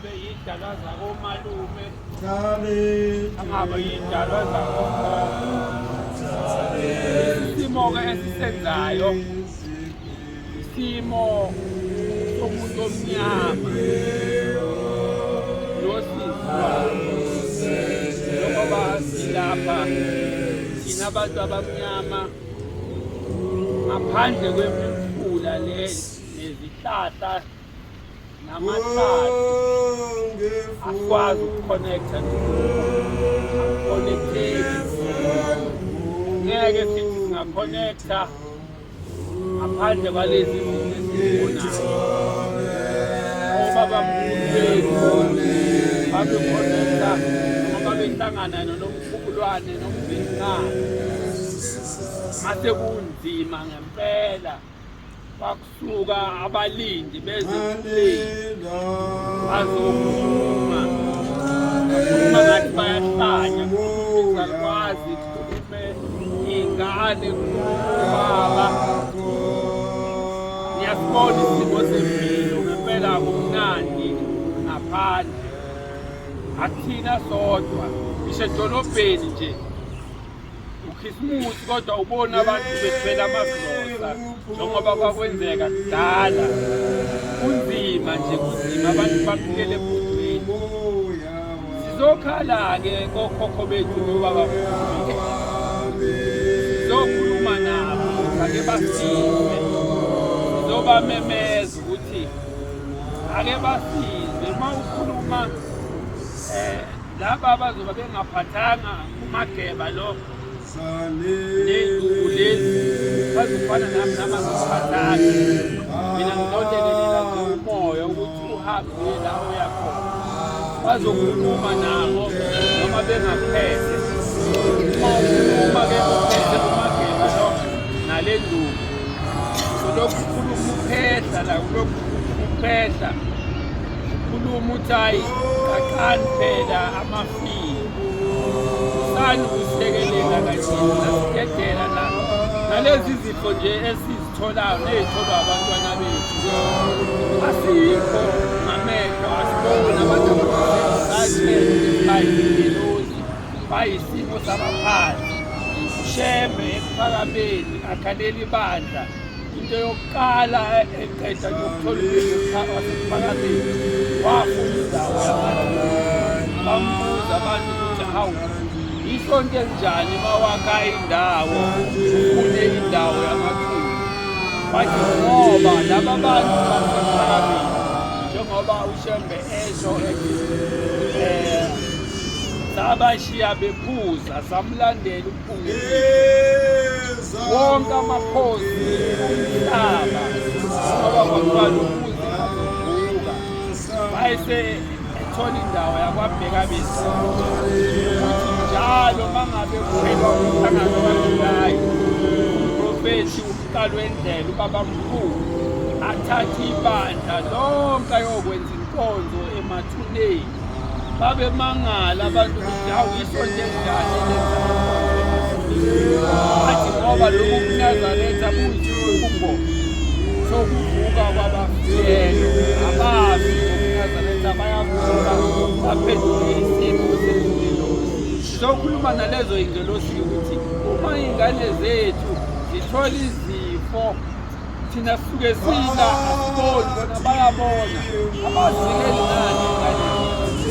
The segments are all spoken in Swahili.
angabe yidalwa zakomalume, angabe yidalwa zakokhokho. Isimo-ke esisenzayo isimo somuntu omnyama njengoba silapha thina abantu abamnyama ngaphandle kwemifula le nezihlahla namahlathi akwazi ukuconnecta connecteki ngeke sithi singaconnecta ngaphandle kwalezi zinto esizibonayo ngoba bamkhulu babeconnecta noma behlangana nomkhulwane nomzingane mase kunzima ngempela bakusuka abalindi bezempilo bazokhuluma ngathi bayahlanya ngakwazi ukukhuluma ingane kubaba niyasibona isimo sempilo ngempela kumnandi ngaphandle akuthina sodwa ishe edolobheni nje ukhisimusi kodwa ubona abantu bethwele amaglosa njengoba kwakwenzeka kudala kunzima nje kunzima abantu baphilele ebhodweni sizokhala-ke kokhokho bethu nobaba sizokhuluma nabo ake basize sizobamemeza ukuthi ake basize uma ukhuluma laba abazoba bengaphathanga umageba lo ney'nduku lezi bazofana nami namaziphathane mina ngizolelelela nje umoya ukuthi uhambe la oyakhona bazokhuluma nabo noma bengaphethe uma ukhuluma-ke uphethe umageba lo nale nduku ulokhu ukhuluma uphehla la ulokhu uphehla ukhuluma uthi hayi qaqani phela amafili sani ukusekelela kathini nasidedela la nalezi zifo nje esizitholayo ney'tholwa abantwana bethu asikho ngamehlo asibona abantu bayingelosi bayisimo sabaphansi ushembe ekuphakameni akhalela ibandla into yokuqala eqeda nje ukuthola wasephakameni wafuna indawo yabantu bambuza abantu ukuthi hawu isonto enjani mawakha indawo ufune indawo yamathuna bathi ngoba laba bantu basephakameni njengoba ushembe esho sabashiya bephuza samlandela uphungulu wonke amaphosi umhlaba ngoba kwakuthiwa lomuzi azovuka wayese ethola indawo yakwabhekabisi ukuthi njalo uma ngabe kuphelwa umhlangano kaJulayi umprofethi uqala wendlela ubabamkhulu athathe ibandla lonke ayokwenza inkonzo emathuneni babemangala abantu ukuthi hawu isonto enjani athi ngoba lokhu kuNazaretha buyisikhungo sokuvuka kwabafiyelo abafi ngokuNazaretha bayavuka baphendule isimo sempilo sizokhuluma nalezo iy'ngelosi ukuthi uma iy'ngane zethu zithola izifo thina sisuke sila asiboni bona bayabona abazivikeli nani iy'ngane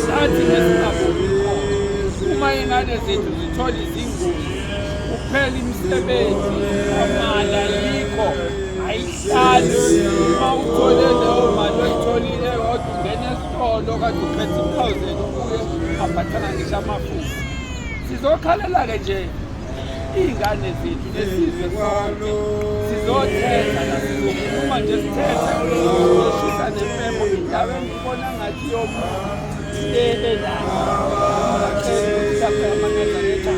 sathi nesingaboni khona uma iy'ngane zethu zithola izingozi kuphela imisebenzi amala yikho ayihlali uma uthole leyo mali oyitholile kodwa ungena esitolo kade uphethe 1,000 ubuye aphathana ngisho amafutha sizokhalela-ke nje iy'ngane zethu nesizwe sonke sizothetha nasizokhuluma nje sithethe soshisa nempembo indawo engibona ngathi yomuntu elelayo lapha amaNazaretha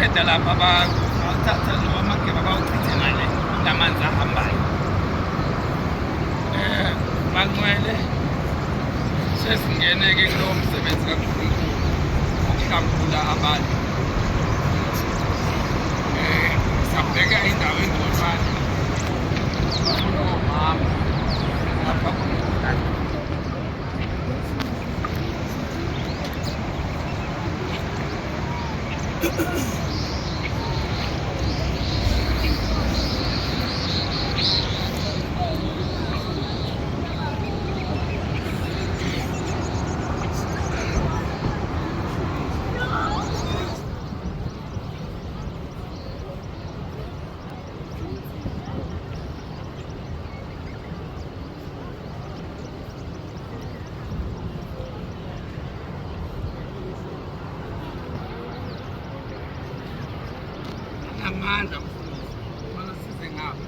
baqeda lapha bathatha lo mageba bawuchithe ngale lamanzi ahambayo banqwele sesingene-ke kulowo msebenzi kaNkulunkulu ukuhlambulula abantu sabheka indawo engconywana babona omama lapha komdala amandla mana size ngapha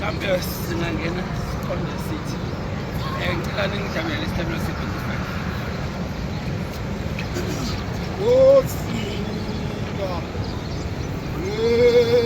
mhlawumbe singangena siqonde sithi ngicela ningijamele isitabelo se-25 Yeah.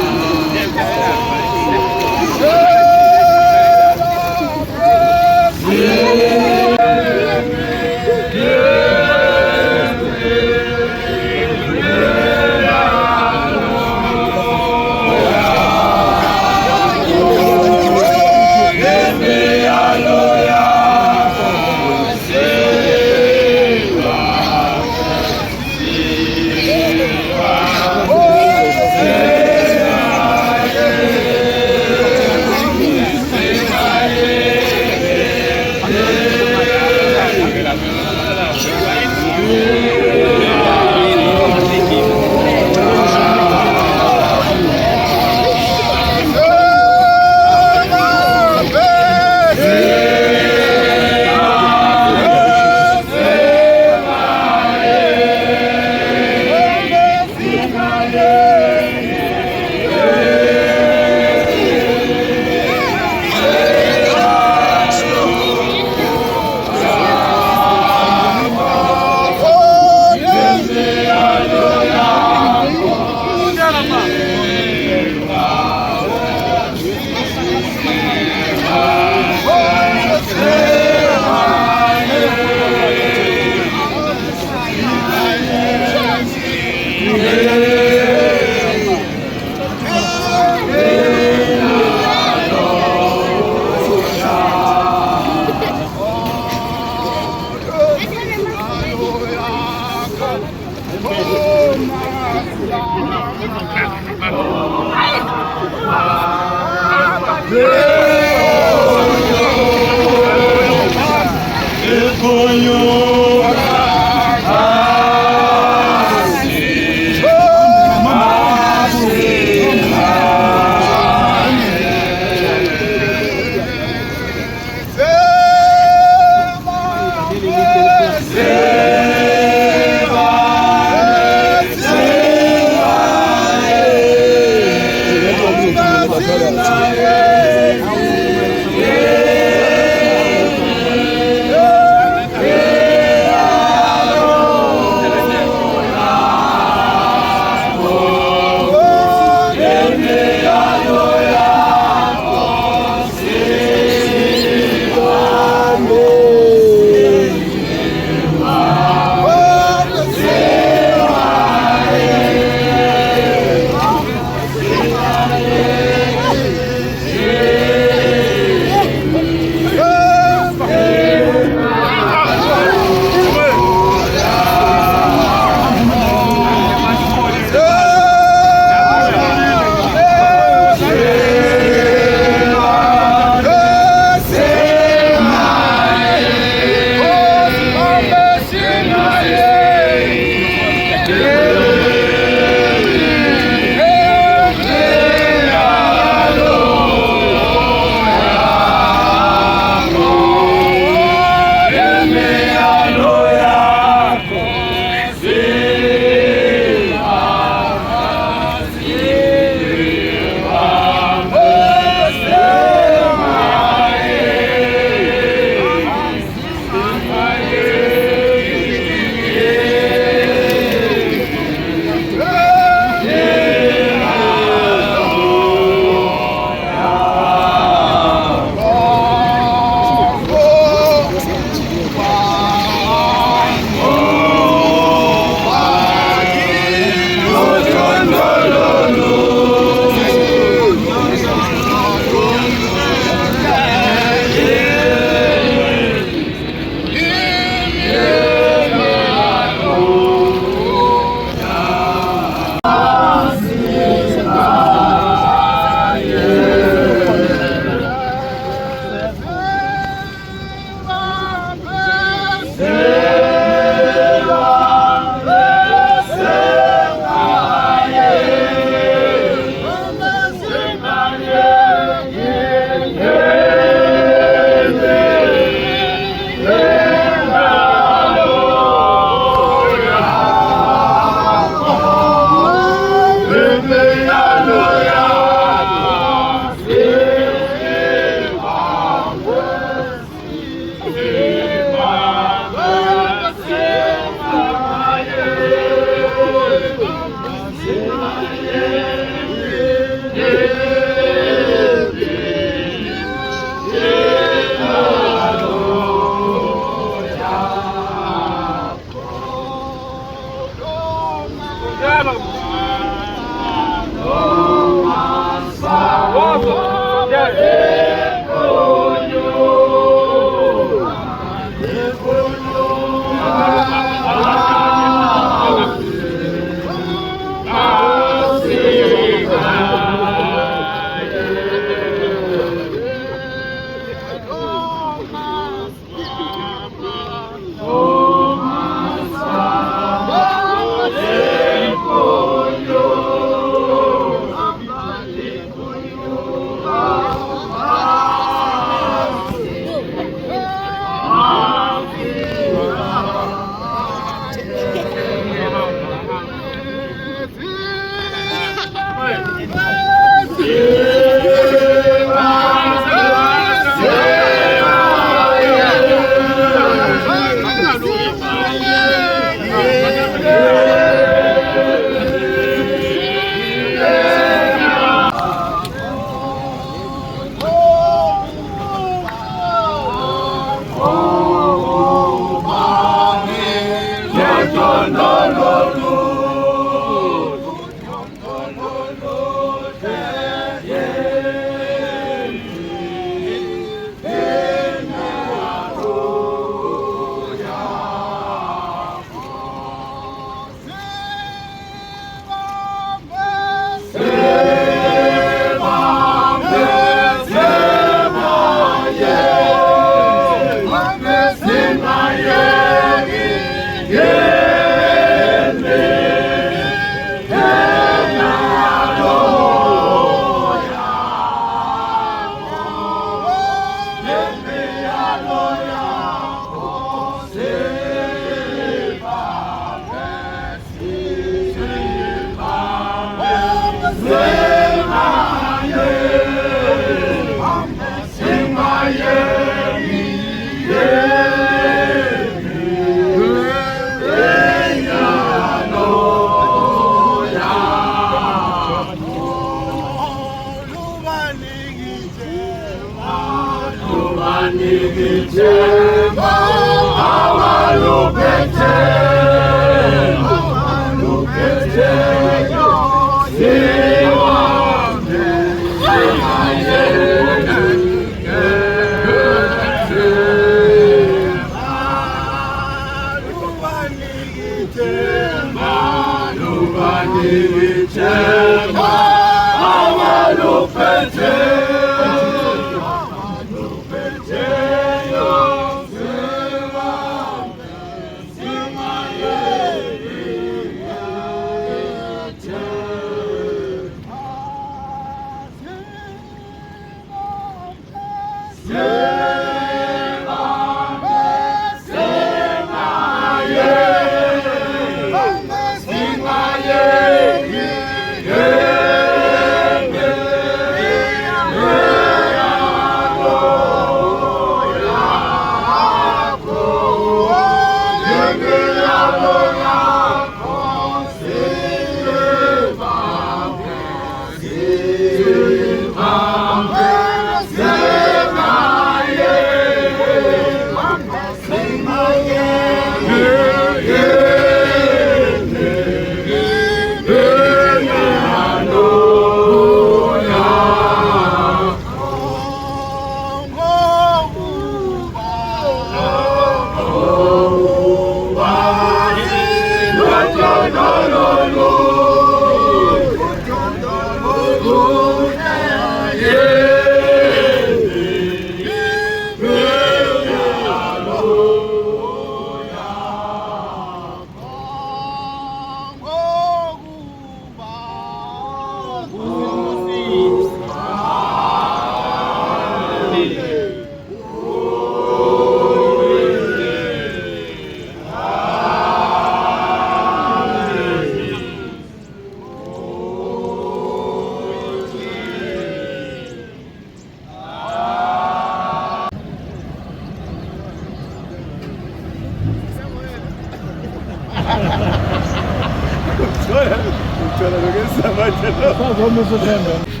Vamos a